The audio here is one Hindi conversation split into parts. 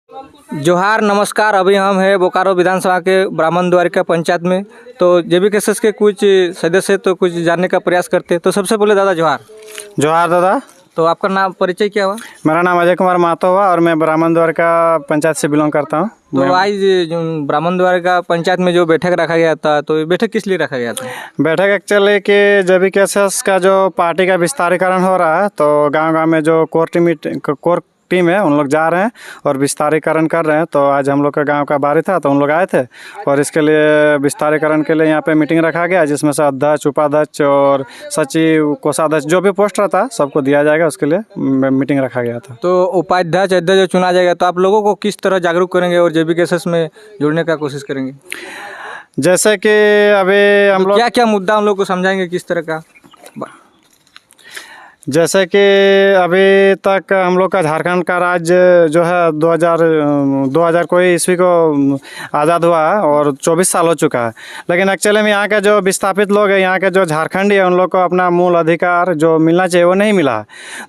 जोहार नमस्कार। अभी हम हैं बोकारो विधानसभा के ब्राह्मण द्वारिका पंचायत में। तो जेबीकेएसएस के कुछ सदस्य तो कुछ जानने का प्रयास करते हैं। तो सबसे पहले दादा जोहार। जोहार दादा। तो आपका नाम परिचय क्या हुआ? मेरा नाम अजय कुमार महतो हुआ और मैं ब्राह्मण द्वारिका पंचायत से बिलोंग करता हूँ। तो आज जो ब्राह्मण द्वारिका पंचायत में जो बैठक रखा गया था, तो ये बैठक किस लिए रखा गया था? बैठक एक्चुअली कि जेबीकेएसएस का जो पार्टी का विस्तारीकरण हो रहा है, तो गांव-गांव में जो कोर टीम है उन लोग जा रहे हैं और विस्तारीकरण कर रहे हैं। तो आज हम लोग का गांव का बारी था तो उन लोग आए थे और इसके लिए विस्तारीकरण के लिए यहाँ पे मीटिंग रखा गया, जिसमें से अध्यक्ष, उपाध्यक्ष और सचिव, कोषाध्यक्ष जो भी पोस्ट रहता है सबको दिया जाएगा। उसके लिए मीटिंग रखा गया था। तो उपाध्यक्ष, अध्यक्ष जो चुना जाएगा, तो आप लोगों को किस तरह जागरूक करेंगे और जेबीकेएसएस में जुड़ने का कोशिश करेंगे? जैसे कि अभी हम लोग क्या क्या मुद्दा हम लोग को समझाएंगे, किस तरह का? जैसे कि अभी तक हम लोग का झारखंड का राज्य जो है 2000 कोई ईस्वी को आज़ाद हुआ है और 24 साल हो चुका है। लेकिन एक्चुअली में यहाँ के जो विस्थापित लोग हैं, यहाँ के जो झारखंडी है, उन लोग को अपना मूल अधिकार जो मिलना चाहिए वो नहीं मिला।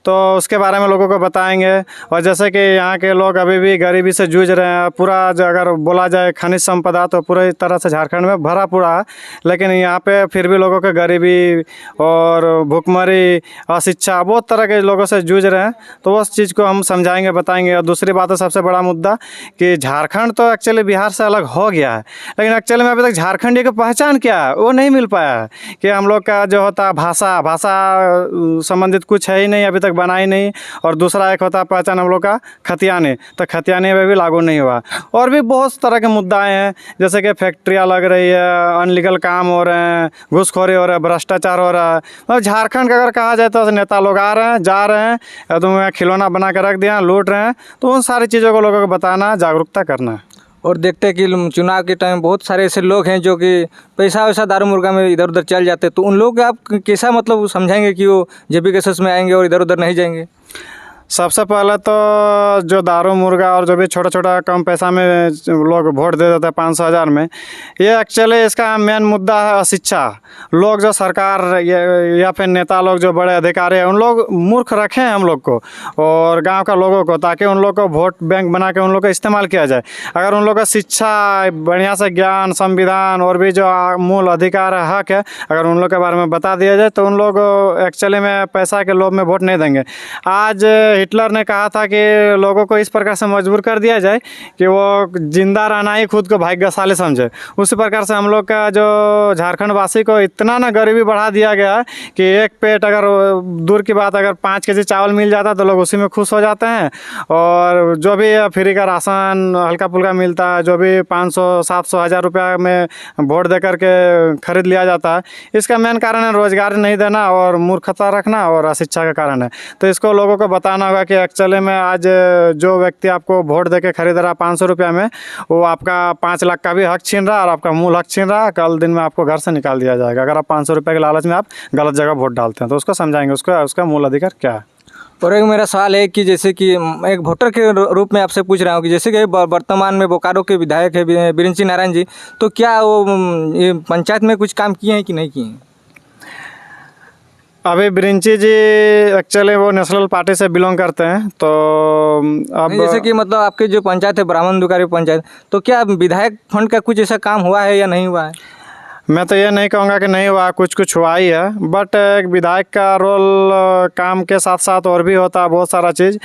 तो उसके बारे में लोगों को बताएंगे। और जैसे कि यहाँ के लोग अभी भी गरीबी से जूझ रहे हैं। पूरा अगर बोला जाए खनिज संपदा तो पूरी तरह से झारखंड में भरा पूरा है, लेकिन यहाँ पे फिर भी लोगों को गरीबी और भुखमरी, अशिक्षा, बहुत तरह के लोगों से जूझ रहे हैं। तो उस चीज़ को हम समझाएंगे, बताएंगे। और दूसरी बात है सबसे बड़ा मुद्दा कि झारखंड तो एक्चुअली बिहार से अलग हो गया है, लेकिन एक्चुअली में अभी तक झारखंडी की पहचान क्या है वो नहीं मिल पाया है। कि हम लोग का जो होता है भाषा संबंधित कुछ है ही नहीं, अभी तक बना ही नहीं। और दूसरा एक होता है पहचान हम लोग का खतियानी, तो खतियानी में भी लागू नहीं हुआ। और भी बहुत तरह के मुद्दाएँ हैं, जैसे कि फैक्ट्रियाँ लग रही है, अनलीगल काम हो रहे हैं, घूसखोरी हो रहा है, भ्रष्टाचार हो रहा है। मतलब झारखंड का अगर कहा जाए तो नेता लोग आ रहे हैं, जा रहे हैं, या तो खिलौना बना के रख दिया, लूट रहे हैं। तो उन सारी चीज़ों को लोगों को बताना, जागरूकता करना। और देखते हैं कि चुनाव के टाइम बहुत सारे ऐसे लोग हैं जो कि पैसा वैसा दारू मुर्गा में इधर उधर चल जाते हैं। तो उन लोगों को आप कैसा मतलब समझाएंगे कि वो जेबीकेएसएस में आएंगे और इधर उधर नहीं जाएंगे? सबसे पहले तो जो दारू मुर्गा और जो भी छोटा छोटा कम पैसा में लोग वोट दे देते हैं 500,000 में, ये एक्चुअली इसका मेन मुद्दा है अशिक्षा। लोग जो सरकार या फिर नेता लोग जो बड़े अधिकारी हैं, उन लोग मूर्ख रखे हैं हम लोग को और गांव का लोगों को, ताकि उन लोग को वोट बैंक बना के उन लोग का इस्तेमाल किया जाए। अगर उन लोग का शिक्षा, बढ़िया से ज्ञान, संविधान और भी जो मूल अधिकार है, हक है, अगर उन लोग के बारे में बता दिया जाए तो उन लोग एक्चुअली में पैसा के लोभ में वोट नहीं देंगे। आज हिटलर ने कहा था कि लोगों को इस प्रकार से मजबूर कर दिया जाए कि वो जिंदा रहना ही खुद को भाग्यशाली समझे। उसी प्रकार से हम लोग का जो झारखंड वासी को इतना ना गरीबी बढ़ा दिया गया है कि एक पेट, अगर दूर की बात, अगर 5 केजी चावल मिल जाता तो लोग उसी में खुश हो जाते हैं। और जो भी फ्री का राशन हल्का फुल्का मिलता है, जो भी 500, 700, 1000 रुपया में वोट दे करके खरीद लिया जाता है, इसका मेन कारण है रोजगार नहीं देना और मूर्खता रखना और अशिक्षा का कारण है। तो इसको लोगों को बताना होगा कि एक्चुअली में आज जो व्यक्ति आपको वोट दे के खरीद रहा 500 रुपया में, वो आपका 5 लाख का भी हक छीन रहा और आपका मूल हक छीन रहा। कल दिन में आपको घर से निकाल दिया जाएगा अगर आप 500 रुपये के लालच में आप गलत जगह वोट डालते हैं। तो उसको समझाएंगे उसका मूल अधिकार क्या है। और एक मेरा सवाल है कि जैसे कि एक वोटर के रूप में आपसे पूछ रहा हूँ कि जैसे कि वर्तमान में बोकारो के विधायक है बिरिंची नारायण जी, तो क्या वो ये पंचायत में कुछ काम किए हैं कि नहीं किए हैं? अभी बिरिंची जी एक्चुअली वो नेशनल पार्टी से बिलोंग करते हैं। तो अब जैसे कि मतलब आपके जो पंचायत है ब्राह्मण द्वारिका पंचायत, तो क्या विधायक फंड का कुछ ऐसा काम हुआ है या नहीं हुआ है? मैं तो ये नहीं कहूँगा कि नहीं हुआ, कुछ हुआ ही है। बट एक विधायक का रोल काम के साथ साथ और भी होता है बहुत सारा चीज़।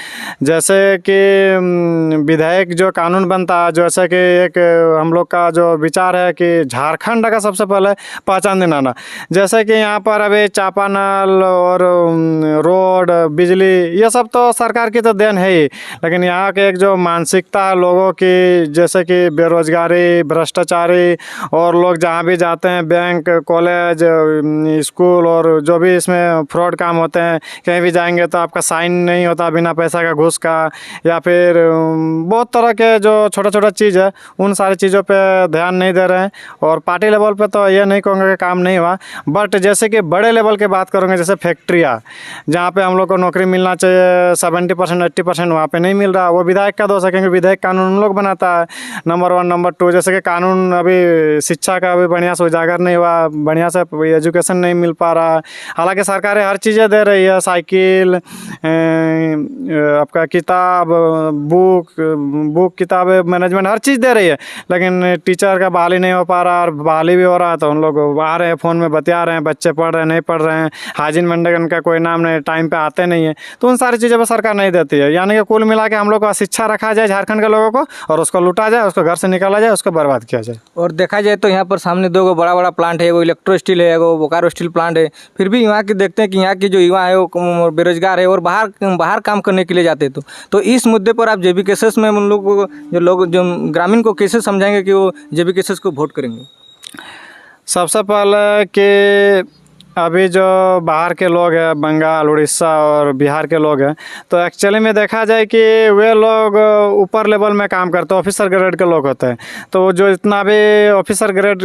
जैसे कि विधायक जो कानून बनता है, जैसे कि एक हम लोग का जो विचार है कि झारखंड का सबसे पहले पहचान दिलाना। जैसे कि यहाँ पर अभी चापानल और रोड, बिजली, ये सब तो सरकार की तो देन है ही, लेकिन यहाँ के एक जो मानसिकता है लोगों की, जैसे कि बेरोजगारी, भ्रष्टाचारी, और लोग जहाँ भी जाते हैं बैंक, कॉलेज, स्कूल और जो भी इसमें फ्रॉड काम होते हैं, कहीं भी जाएंगे तो आपका साइन नहीं होता बिना पैसा का, घूस का, या फिर बहुत तरह के जो छोटा छोटा चीज़ है, उन सारी चीज़ों पे ध्यान नहीं दे रहे हैं। और पार्टी लेवल पे तो ये नहीं कहूँगा कि काम नहीं हुआ, बट जैसे कि बड़े लेवल की बात करूँगा, जैसे फैक्ट्रियाँ जहाँ पे हम लोग को नौकरी मिलना चाहिए 70%, 80%, वहाँ पे नहीं मिल रहा। वो विधायक का दोष है, क्योंकि विधायक कानून उन लोग बनाता है, नंबर 1। नंबर 2, जैसे कि कानून अभी शिक्षा का अभी बढ़िया से उजागर नहीं हुआ, बढ़िया से एजुकेशन नहीं मिल पा रहा है। हालांकि सरकारें हर चीज़ें दे रही है, साइकिल, आपका किताब, बुक किताबें, मैनेजमेंट, हर चीज़ दे रही है, लेकिन टीचर का बहाली नहीं हो पा रहा। और बहाली भी हो रहा है तो उन लोग आ रहे हैं, फ़ोन में बतिया रहे हैं, बच्चे पढ़ रहे हैं नहीं पढ़ रहे हैं, हाजिन मेंटेन का कोई नाम नहीं, टाइम पे आते नहीं है। तो उन सारी चीज़ों पर सरकार नहीं देती है। यानी कि कुल मिला के हम लोग को शिक्षा रखा जाए झारखंड के लोगों को, और उसको लूटा जाए, उसको घर से निकाला जाए, उसको बर्बाद किया जाए। और देखा जाए तो यहाँ पर सामने दो बड़ा बड़ा प्लांट है, वो इलेक्ट्रो स्टील है, वो बोकारो स्टील प्लांट है। फिर भी यहाँ की देखते हैं कि यहाँ की जो युवा है वो बेरोजगार है और बाहर काम करने के लिए जाते हैं। तो इस मुद्दे पर आप जेबी केसेस में उन लोग को जो ग्रामीण को कैसे समझाएंगे कि वो जेबी केसेस को वोट करेंगे? सबसे पहले कि अभी जो बाहर के लोग हैं, बंगाल, उड़ीसा और बिहार के लोग हैं, तो एक्चुअली में देखा जाए कि वे लोग ऊपर लेवल में काम करते हैं, ऑफिसर ग्रेड के लोग होते हैं। तो जो इतना भी ऑफिसर ग्रेड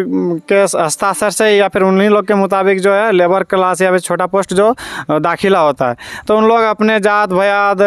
के हस्ताक्षर से या फिर उन्हीं लोग के मुताबिक जो है लेबर क्लास या फिर छोटा पोस्ट जो दाखिला होता है, तो उन लोग अपने जात भयात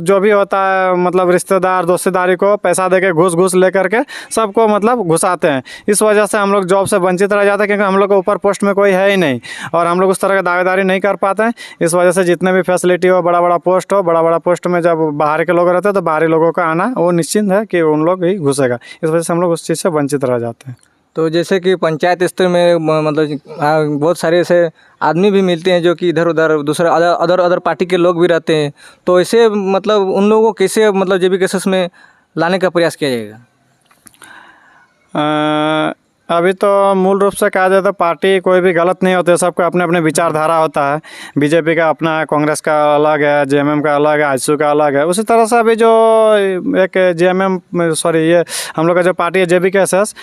जो भी होता है, मतलब रिश्तेदार दोस्तेदारी को पैसा दे के घूस ले करके सबको मतलब घुसाते हैं। इस वजह से हम लोग जॉब से वंचित रह जाते हैं, क्योंकि हम लोग को ऊपर पोस्ट में कोई है ही नहीं और हम लोग उस तरह का दावेदारी नहीं कर पाते हैं। इस वजह से जितने भी फैसिलिटी हो, बड़ा पोस्ट हो, बड़ा पोस्ट में जब बाहर के लोग रहते हैं तो बाहरी लोगों का आना वो निश्चित है कि उन लोग ही घुसेगा। इस वजह से हम लोग उस चीज़ से वंचित रह जाते हैं। तो जैसे कि पंचायत स्तर में मतलब बहुत सारे ऐसे आदमी भी मिलते हैं जो कि इधर उधर दूसरे अदर पार्टी के लोग भी रहते हैं। तो ऐसे मतलब उन लोगों को कैसे मतलब जेबी केसेस में लाने का प्रयास किया जाएगा? अभी तो मूल रूप से कहा जाए तो पार्टी कोई भी गलत नहीं होते, सबका अपने अपने विचारधारा होता है। बीजेपी का अपना है, कांग्रेस का अलग है, जेएमएम का अलग है, आजसू का अलग है। उसी तरह से अभी जो एक ये हम लोग का जो पार्टी है जेबीकेएसएस,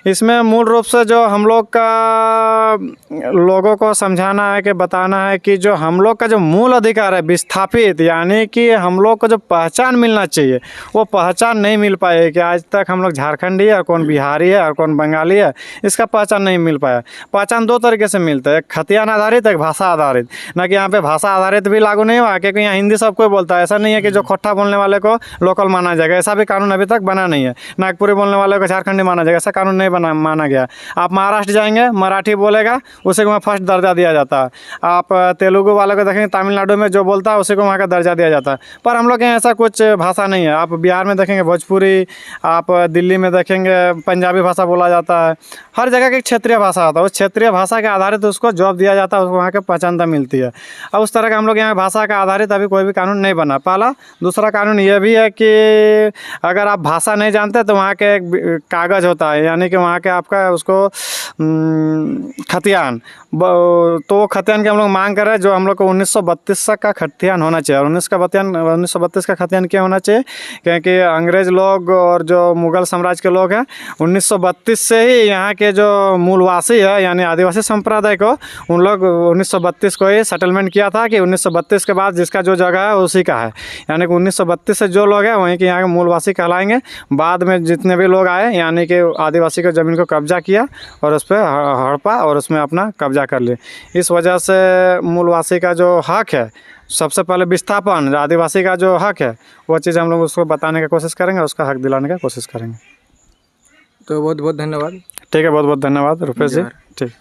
इसमें मूल रूप से जो हम लोग का लोगों को समझाना है कि बताना है कि जो हम लोग का जो मूल अधिकार है विस्थापित, यानी कि हम लोग को जो पहचान मिलना चाहिए वो पहचान नहीं मिल पाए। कि आज तक हम लोग झारखंडी है और कौन बिहारी है और कौन बंगाली है, इसका पहचान नहीं मिल पाया। पहचान दो तरीके से मिलता है, एक खतियान आधारित, एक भाषा आधारित। ना कि यहाँ पे भाषा आधारित भी लागू नहीं हुआ, क्योंकि यहाँ हिंदी सब कोई बोलता है। ऐसा नहीं है कि जो खोट्टा बोलने वाले को लोकल माना जाएगा, ऐसा भी कानून अभी तक बना नहीं है। नागपुरी बोलने वाले को झारखंडी माना जाएगा, ऐसा कानून नहीं माना गया। आप महाराष्ट्र जाएंगे, मराठी बोलेगा उसी को वहाँ फर्स्ट दर्जा दिया जाता है। आप तेलुगु वाले को देखेंगे, तमिलनाडु में जो बोलता है उसी को वहाँ का दर्जा दिया जाता है। पर हम लोग के यहाँ ऐसा कुछ भाषा नहीं है। आप बिहार में देखेंगे भोजपुरी, आप दिल्ली में देखेंगे पंजाबी भाषा बोला जाता है। हर जगह की क्षेत्रीय भाषा होता है, उस क्षेत्रीय भाषा के आधारित उसको जॉब दिया जाता है, उसको वहाँ के पहचानता मिलती है। अब उस तरह का हम लोग यहाँ भाषा का आधारित अभी कोई भी कानून नहीं बना। पहला दूसरा कानून ये भी है कि अगर आप भाषा नहीं जानते तो वहाँ के एक कागज़ होता है, यानी कि वहाँ के आपका उसको खतियान, तो वो खतियान की हम लोग मांग कर रहे हैं, जो हम लोग को 1932 का खतियान होना चाहिए। और 1932 का खतियान क्या होना चाहिए, क्योंकि अंग्रेज़ लोग और जो मुग़ल साम्राज्य के लोग हैं 1932 से ही यहाँ के जो मूलवासी है यानी आदिवासी संप्रदाय को, उन लोग 1932 को ही सेटलमेंट किया था कि 1932 के बाद जिसका जो जगह है उसी का है। यानी कि 1932 से जो लोग हैं वहीं के यहाँ के मूलवासी कहलाएंगे। बाद में जितने भी लोग आए यानी कि आदिवासी को ज़मीन को कब्जा किया और उस पर हड़पा और उसमें अपना कब्जा कर लिए। इस वजह से मूलवासी का जो हक है, सबसे पहले विस्थापन, आदिवासी का जो हक है, वो चीज़ हम लोग उसको बताने की कोशिश करेंगे, उसका हक दिलाने की कोशिश करेंगे। तो बहुत बहुत धन्यवाद। ठीक है, बहुत बहुत धन्यवाद रुपेश जी। ठीक।